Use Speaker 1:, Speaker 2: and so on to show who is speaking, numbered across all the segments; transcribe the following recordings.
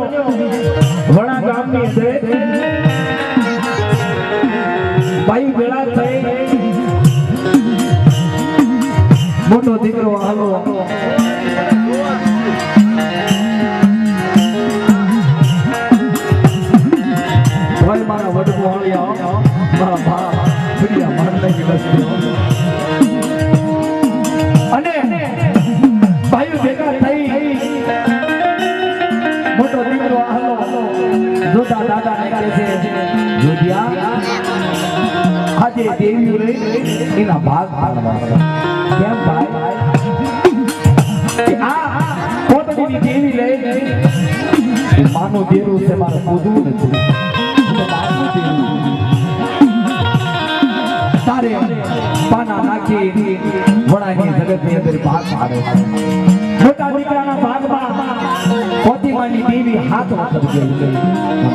Speaker 1: વણા ગામની અંદર ભાઈ ભેળા થઈ મોટો દીકરો હાલો ભાઈ મારા વડવો આળ્યા મારા ભા ફિરિયા મારને વસ્તુ અને ભાઈ ભેગા થઈ મોટો દીકરો હાલો જોતા દાદાને કહે છે જોડિયા આજે દેવી રે એના ભાગ પાડવા કેમ ભાઈ આ કોટડીની દેવી લે માનો દેરું છે મારે પૂજવું નથી તારે પાના નાખી વણાની જગતની અંદર ભાગ પાડે મોટા દીકરાના ભાગમાં કોટીમાની દેવી હાથ વખત ગઈ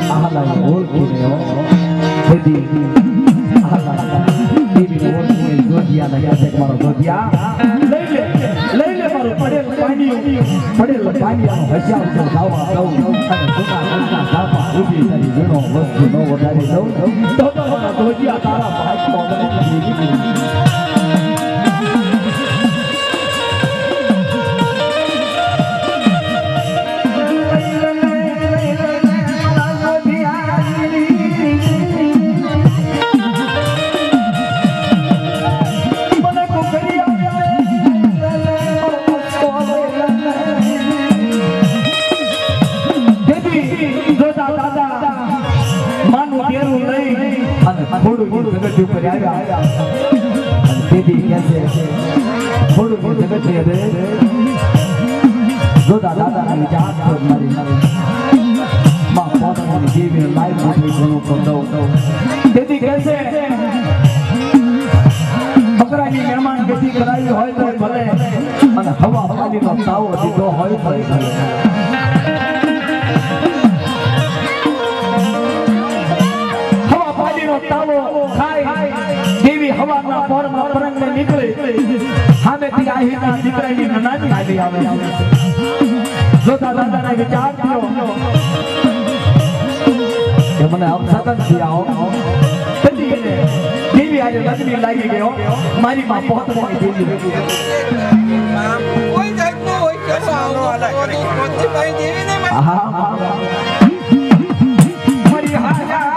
Speaker 1: આહલા ઓળખીને બધી આહલા દેવીને ઓળખીને જોધિયાને કહે છે મારો જોધિયા લઈ લે મારો પડેલ પાણીયાનો હસ્યા ઉપર ગાવા દઉં અને સોના સાપા ઉભી કરી વીણો વસ્તુ નો વધારી દઉં તો જોધિયા તારા ભાઈનો મને ઉપર આવ્યા દેવી કહે છે થોડું જગત છે રે જોતા દાદાને વિચાર કર મારી માં પોતાની દેવીને લાઈવ મોટી ઘણું કરતો દેવી કહે છે બકરાની મહેમાન ગતિ કરાવી હોય તો ભલે અને હવા પાણીનો તાવો દીધો હોય તો હવા પાણીનો તાવો દેવી હવાના પોરમાં પરંગને નીકળે સામેથી આહીના દીકરાની નાની આવી આવે જોતા દાદાને વિચાર થયો કે મને અપસગન થી આવો દેવી આજે લગ્ન લાગી ગયો મારી માં પોતવાની દેવી કોઈ જાતનો હોય કે સાનો આલા પોતી ભાઈ દેવીને હા મારી હાજા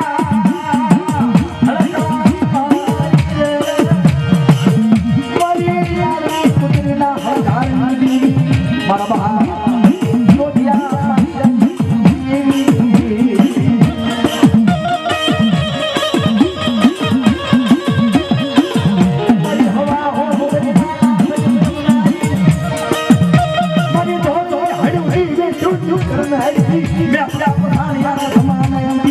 Speaker 1: मैं अपना